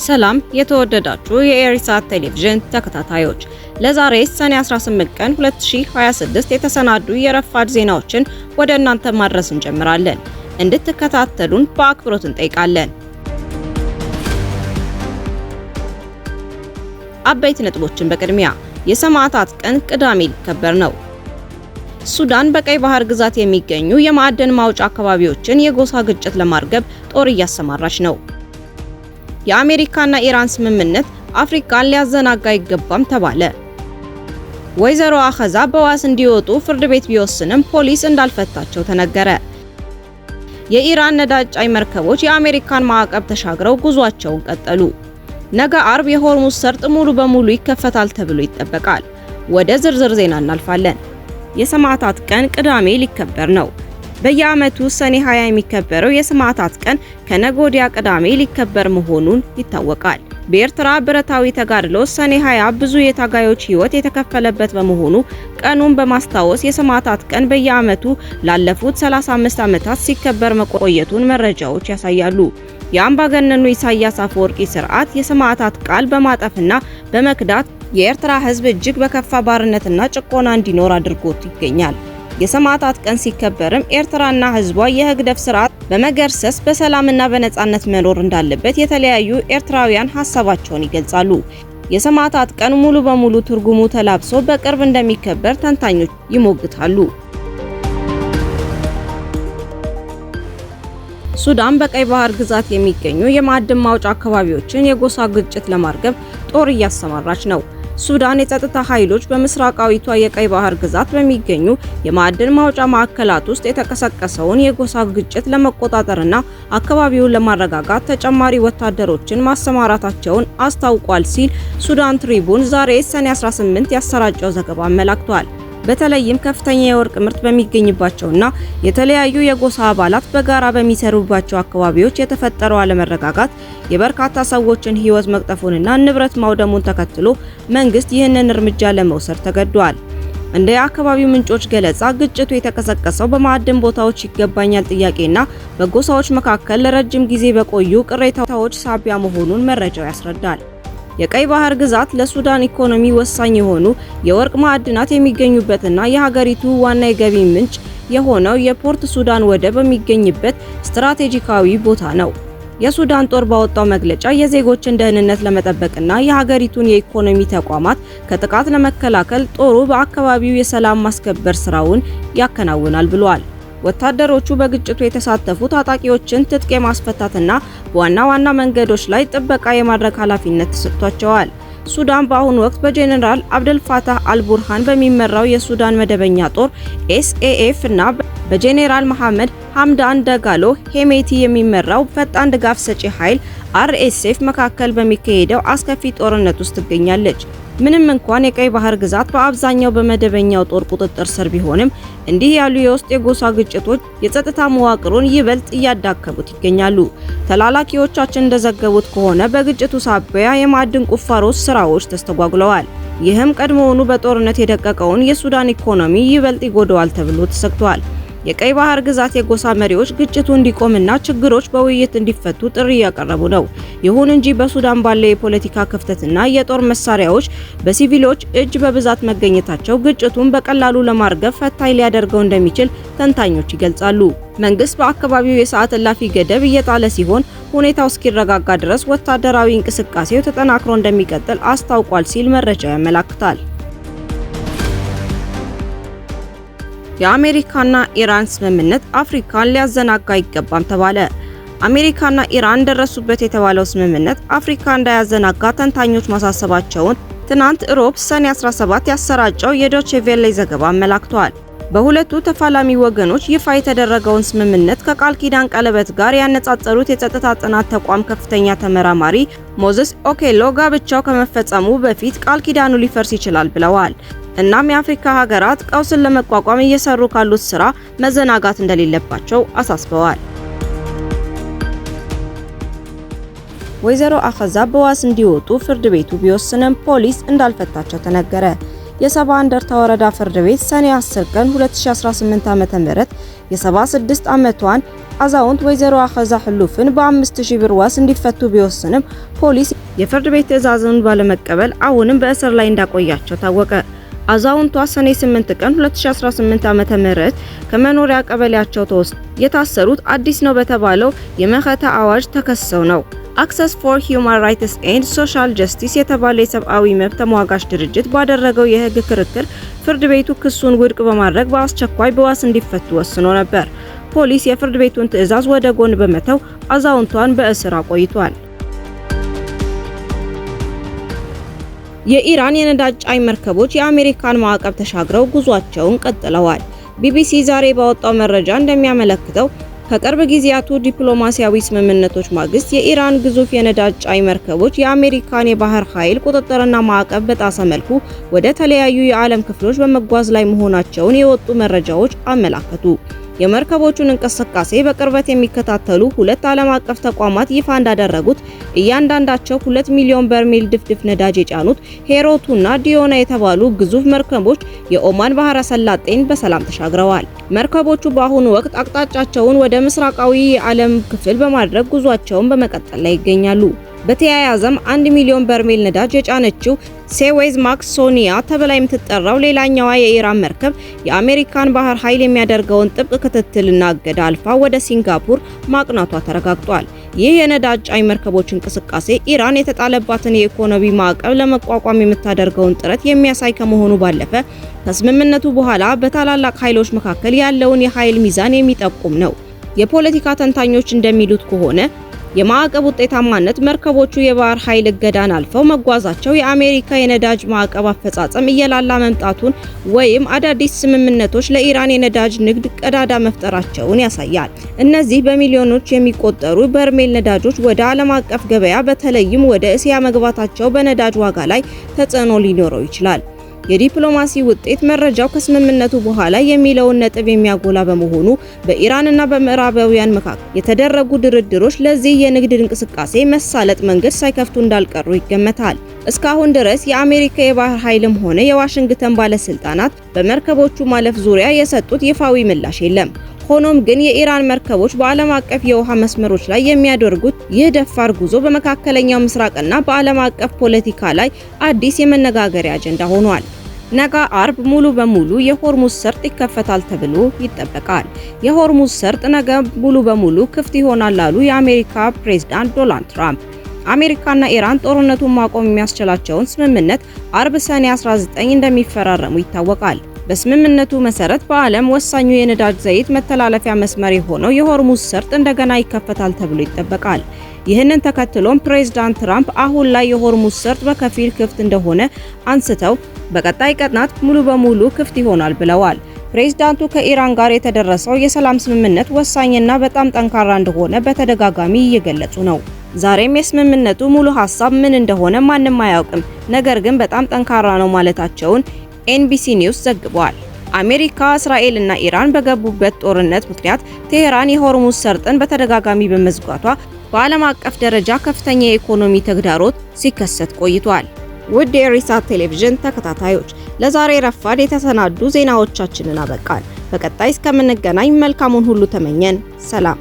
ሰላም የተወደዳችሁ የኤሪሳት ቴሌቪዥን ተከታታዮች፣ ለዛሬ ሰኔ 18 ቀን 2026 የተሰናዱ የረፋድ ዜናዎችን ወደ እናንተ ማድረስ እንጀምራለን። እንድትከታተሉን በአክብሮት እንጠይቃለን። አበይት ነጥቦችን በቅድሚያ የሰማዕታት ቀን ቅዳሜ ሊከበር ነው። ሱዳን በቀይ ባህር ግዛት የሚገኙ የማዕድን ማውጫ አካባቢዎችን የጎሳ ግጭት ለማርገብ ጦር እያሰማራች ነው። የአሜሪካና ኢራን ስምምነት አፍሪካን ሊያዘናጋ አይገባም ተባለ። ወይዘሮ አኸዛ በዋስ እንዲወጡ ፍርድ ቤት ቢወስንም ፖሊስ እንዳልፈታቸው ተነገረ። የኢራን ነዳጅ ጫኝ መርከቦች የአሜሪካን ማዕቀብ ተሻግረው ጉዟቸውን ቀጠሉ። ነገ አርብ የሆርሙዝ ሰርጥ ሙሉ በሙሉ ይከፈታል ተብሎ ይጠበቃል። ወደ ዝርዝር ዜና እናልፋለን። የሰማዕታት ቀን ቅዳሜ ሊከበር ነው። በየዓመቱ ሰኔ 20 የሚከበረው የሰማዕታት ቀን ከነገ ወዲያ ቅዳሜ ሊከበር መሆኑን ይታወቃል። በኤርትራ ብረታዊ ተጋድሎ ሰኔ 20 ብዙ የታጋዮች ሕይወት የተከፈለበት በመሆኑ ቀኑን በማስታወስ የሰማዕታት ቀን በየዓመቱ ላለፉት 35 ዓመታት ሲከበር መቆየቱን መረጃዎች ያሳያሉ። የአምባገነኑ ኢሳያስ አፈወርቂ ስርዓት የሰማዕታት ቃል በማጠፍና በመክዳት የኤርትራ ሕዝብ እጅግ በከፋ ባርነትና ጭቆና እንዲኖር አድርጎት ይገኛል። የሰማዕታት ቀን ሲከበርም ኤርትራና ሕዝቧ የህግደፍ ስርዓት በመገርሰስ በሰላምና በነጻነት መኖር እንዳለበት የተለያዩ ኤርትራውያን ሀሳባቸውን ይገልጻሉ። የሰማዕታት ቀን ሙሉ በሙሉ ትርጉሙ ተላብሶ በቅርብ እንደሚከበር ተንታኞች ይሞግታሉ። ሱዳን በቀይ ባህር ግዛት የሚገኙ የማዕድን ማውጫ አካባቢዎችን የጎሳ ግጭት ለማርገብ ጦር እያሰማራች ነው። ሱዳን የጸጥታ ኃይሎች በምስራቃዊቷ የቀይ ባህር ግዛት በሚገኙ የማዕድን ማውጫ ማዕከላት ውስጥ የተቀሰቀሰውን የጎሳ ግጭት ለመቆጣጠርና አካባቢውን ለማረጋጋት ተጨማሪ ወታደሮችን ማሰማራታቸውን አስታውቋል ሲል ሱዳን ትሪቡን ዛሬ ሰኔ 18 ያሰራጨው ዘገባ አመላክቷል። በተለይም ከፍተኛ የወርቅ ምርት በሚገኝባቸውና የተለያዩ የጎሳ አባላት በጋራ በሚሰሩባቸው አካባቢዎች የተፈጠረው አለመረጋጋት የበርካታ ሰዎችን ሕይወት መቅጠፉንና ንብረት ማውደሙን ተከትሎ መንግስት ይህንን እርምጃ ለመውሰድ ተገዷል። እንደ የአካባቢው ምንጮች ገለጻ ግጭቱ የተቀሰቀሰው በማዕድን ቦታዎች ይገባኛል ጥያቄና በጎሳዎች መካከል ለረጅም ጊዜ በቆዩ ቅሬታዎች ሳቢያ መሆኑን መረጃው ያስረዳል። የቀይ ባህር ግዛት ለሱዳን ኢኮኖሚ ወሳኝ የሆኑ የወርቅ ማዕድናት የሚገኙበትና የሀገሪቱ ዋና የገቢ ምንጭ የሆነው የፖርት ሱዳን ወደብ በሚገኝበት ስትራቴጂካዊ ቦታ ነው። የሱዳን ጦር ባወጣው መግለጫ የዜጎችን ደህንነት ለመጠበቅና የሀገሪቱን የኢኮኖሚ ተቋማት ከጥቃት ለመከላከል ጦሩ በአካባቢው የሰላም ማስከበር ስራውን ያከናውናል ብሏል። ወታደሮቹ በግጭቱ የተሳተፉ ታጣቂዎችን ትጥቅ የማስፈታትና በዋና ዋና መንገዶች ላይ ጥበቃ የማድረግ ኃላፊነት ተሰጥቷቸዋል። ሱዳን በአሁኑ ወቅት በጄኔራል አብደልፋታህ አልቡርሃን በሚመራው የሱዳን መደበኛ ጦር ኤስኤኤፍ እና በጄኔራል መሐመድ ሐምዳን ደጋሎ ሄሜቲ የሚመራው ፈጣን ድጋፍ ሰጪ ኃይል አርኤስኤፍ መካከል በሚካሄደው አስከፊ ጦርነት ውስጥ ትገኛለች። ምንም እንኳን የቀይ ባህር ግዛት በአብዛኛው በመደበኛው ጦር ቁጥጥር ስር ቢሆንም እንዲህ ያሉ የውስጥ የጎሳ ግጭቶች የጸጥታ መዋቅሩን ይበልጥ እያዳከሙት ይገኛሉ። ተላላኪዎቻችን እንደዘገቡት ከሆነ በግጭቱ ሳቢያ የማዕድን ቁፋሮ ስራዎች ተስተጓጉለዋል። ይህም ቀድሞውኑ በጦርነት የደቀቀውን የሱዳን ኢኮኖሚ ይበልጥ ይጎዳዋል ተብሎ ተሰግቷል። የቀይ ባህር ግዛት የጎሳ መሪዎች ግጭቱ እንዲቆምና ችግሮች በውይይት እንዲፈቱ ጥሪ እያቀረቡ ነው። ይሁን እንጂ በሱዳን ባለው የፖለቲካ ክፍተትና የጦር መሳሪያዎች በሲቪሎች እጅ በብዛት መገኘታቸው ግጭቱን በቀላሉ ለማርገብ ፈታኝ ሊያደርገው እንደሚችል ተንታኞች ይገልጻሉ። መንግስት በአካባቢው የሰዓት እላፊ ገደብ እየጣለ ሲሆን ሁኔታው እስኪረጋጋ ድረስ ወታደራዊ እንቅስቃሴው ተጠናክሮ እንደሚቀጥል አስታውቋል ሲል መረጃው ያመላክታል። የአሜሪካና ኢራን ስምምነት አፍሪካን ሊያዘናጋ አይገባም ተባለ። አሜሪካና ኢራን ደረሱበት የተባለው ስምምነት አፍሪካ እንዳያዘናጋ ተንታኞች ማሳሰባቸውን ትናንት ሮብ ሰኔ 17 ያሰራጨው የዶቼ ቬለ ዘገባ አመላክቷል። በሁለቱ ተፋላሚ ወገኖች ይፋ የተደረገውን ስምምነት ከቃል ኪዳን ቀለበት ጋር ያነጻጸሩት የጸጥታ ጥናት ተቋም ከፍተኛ ተመራማሪ ሞዝስ ኦኬሎ ጋብቻው ከመፈጸሙ በፊት ቃል ኪዳኑ ሊፈርስ ይችላል ብለዋል። እናም የአፍሪካ ሀገራት ቀውስን ለመቋቋም እየሰሩ ካሉት ስራ መዘናጋት እንደሌለባቸው አሳስበዋል። ወይዘሮ አኸዛ በዋስ እንዲወጡ ፍርድ ቤቱ ቢወስንም ፖሊስ እንዳልፈታቸው ተነገረ። የሰባ እንደርታ ወረዳ ፍርድ ቤት ሰኔ 10 ቀን 2018 ዓ.ም የ76 ዓመቷን አዛውንት ወይዘሮ አኸዛ ህሉፍን በ5000 ብር ዋስ እንዲፈቱ ቢወስንም ፖሊስ የፍርድ ቤት ትዕዛዝን ባለመቀበል አሁንም በእስር ላይ እንዳቆያቸው ታወቀ። አዛውንቷ ሰኔ 8 ቀን 2018 ዓመተ ምህረት ከመኖሪያ ቀበሌያቸው ተወስደው የታሰሩት አዲስ ነው በተባለው የመኸታ አዋጅ ተከሰው ነው። አክሰስ ፎር ሂውማን ራይትስ ኤንድ ሶሻል ጀስቲስ የተባለ የሰብአዊ መብት ተሟጋች ድርጅት ባደረገው የህግ ክርክር ፍርድ ቤቱ ክሱን ውድቅ በማድረግ በአስቸኳይ በዋስ እንዲፈቱ ወስኖ ነበር። ፖሊስ የፍርድ ቤቱን ትዕዛዝ ወደ ጎን በመተው አዛውንቷን በእስር አቆይቷል። የኢራን የነዳጅ ጫኝ መርከቦች የአሜሪካን ማዕቀብ ተሻግረው ጉዟቸውን ቀጥለዋል። ቢቢሲ ዛሬ ባወጣው መረጃ እንደሚያመለክተው ከቅርብ ጊዜያቱ ዲፕሎማሲያዊ ስምምነቶች ማግስት የኢራን ግዙፍ የነዳጅ ጫኝ መርከቦች የአሜሪካን የባህር ኃይል ቁጥጥርና ማዕቀብ በጣሰ መልኩ ወደ ተለያዩ የዓለም ክፍሎች በመጓዝ ላይ መሆናቸውን የወጡ መረጃዎች አመላከቱ። የመርከቦቹን እንቅስቃሴ በቅርበት የሚከታተሉ ሁለት ዓለም አቀፍ ተቋማት ይፋ እንዳደረጉት እያንዳንዳቸው 2 ሚሊዮን በርሜል ድፍድፍ ነዳጅ የጫኑት ሄሮቱና ዲዮና የተባሉ ግዙፍ መርከቦች የኦማን ባህረ ሰላጤን በሰላም ተሻግረዋል። መርከቦቹ በአሁኑ ወቅት አቅጣጫቸውን ወደ ምስራቃዊ የዓለም ክፍል በማድረግ ጉዟቸውን በመቀጠል ላይ ይገኛሉ። በተያያዘም 1 ሚሊዮን በርሜል ነዳጅ የጫነችው ሴዌዝ ማክስ ሶኒያ ተብላ የምትጠራው ሌላኛዋ የኢራን መርከብ የአሜሪካን ባህር ኃይል የሚያደርገውን ጥብቅ ክትትልና እገዳ አልፋ ወደ ሲንጋፖር ማቅናቷ ተረጋግጧል። ይህ የነዳጅ ጫኝ መርከቦች እንቅስቃሴ ኢራን የተጣለባትን የኢኮኖሚ ማዕቀብ ለመቋቋም የምታደርገውን ጥረት የሚያሳይ ከመሆኑ ባለፈ ከስምምነቱ በኋላ በታላላቅ ኃይሎች መካከል ያለውን የኃይል ሚዛን የሚጠቁም ነው። የፖለቲካ ተንታኞች እንደሚሉት ከሆነ የማዕቀብ ውጤታማነት መርከቦቹ የባህር ኃይል እገዳን አልፈው መጓዛቸው የአሜሪካ የነዳጅ ማዕቀብ አፈጻጸም እየላላ መምጣቱን ወይም አዳዲስ ስምምነቶች ለኢራን የነዳጅ ንግድ ቀዳዳ መፍጠራቸውን ያሳያል። እነዚህ በሚሊዮኖች የሚቆጠሩ በርሜል ነዳጆች ወደ ዓለም አቀፍ ገበያ በተለይም ወደ እስያ መግባታቸው በነዳጅ ዋጋ ላይ ተጽዕኖ ሊኖረው ይችላል። የዲፕሎማሲ ውጤት መረጃው ከስምምነቱ በኋላ የሚለውን ነጥብ የሚያጎላ በመሆኑ በኢራንና በምዕራባውያን መካከል የተደረጉ ድርድሮች ለዚህ የንግድ እንቅስቃሴ መሳለጥ መንገድ ሳይከፍቱ እንዳልቀሩ ይገመታል። እስካሁን ድረስ የአሜሪካ የባህር ኃይልም ሆነ የዋሽንግተን ባለስልጣናት በመርከቦቹ ማለፍ ዙሪያ የሰጡት ይፋዊ ምላሽ የለም። ሆኖም ግን የኢራን መርከቦች በዓለም አቀፍ የውሃ መስመሮች ላይ የሚያደርጉት ይህ ደፋር ጉዞ በመካከለኛው ምስራቅና በዓለም አቀፍ ፖለቲካ ላይ አዲስ የመነጋገሪያ አጀንዳ ሆኗል። ነገ አርብ ሙሉ በሙሉ የሆርሙዝ ሰርጥ ይከፈታል ተብሎ ይጠበቃል። የሆርሙዝ ሰርጥ ነገ ሙሉ በሙሉ ክፍት ይሆናል አሉ የአሜሪካ ፕሬዝዳንት ዶናልድ ትራምፕ። አሜሪካና ኢራን ጦርነቱን ማቆም የሚያስችላቸውን ስምምነት አርብ ሰኔ 19 እንደሚፈራረሙ ይታወቃል። በስምምነቱ መሰረት በዓለም ወሳኙ የነዳጅ ዘይት መተላለፊያ መስመር የሆነው የሆርሙዝ ሰርጥ እንደገና ይከፈታል ተብሎ ይጠበቃል። ይህንን ተከትሎም ፕሬዝዳንት ትራምፕ አሁን ላይ የሆርሙዝ ሰርጥ በከፊል ክፍት እንደሆነ አንስተው በቀጣይ ቀናት ሙሉ በሙሉ ክፍት ይሆናል ብለዋል። ፕሬዝዳንቱ ከኢራን ጋር የተደረሰው የሰላም ስምምነት ወሳኝና በጣም ጠንካራ እንደሆነ በተደጋጋሚ እየገለጹ ነው። ዛሬም የስምምነቱ ሙሉ ሐሳብ ምን እንደሆነ ማንም አያውቅም፣ ነገር ግን በጣም ጠንካራ ነው ማለታቸውን ኤንቢሲ ኒውስ ዘግቧል። አሜሪካ፣ እስራኤል እና ኢራን በገቡበት ጦርነት ምክንያት ቴሄራን የሆርሙዝ ሰርጥን በተደጋጋሚ በመዝጋቷ በዓለም አቀፍ ደረጃ ከፍተኛ የኢኮኖሚ ተግዳሮት ሲከሰት ቆይቷል። ውድ የሪሳት ቴሌቪዥን ተከታታዮች ለዛሬ ረፋድ የተሰናዱ ዜናዎቻችንን አበቃል። በቀጣይ እስከምንገናኝ መልካሙን ሁሉ ተመኘን። ሰላም።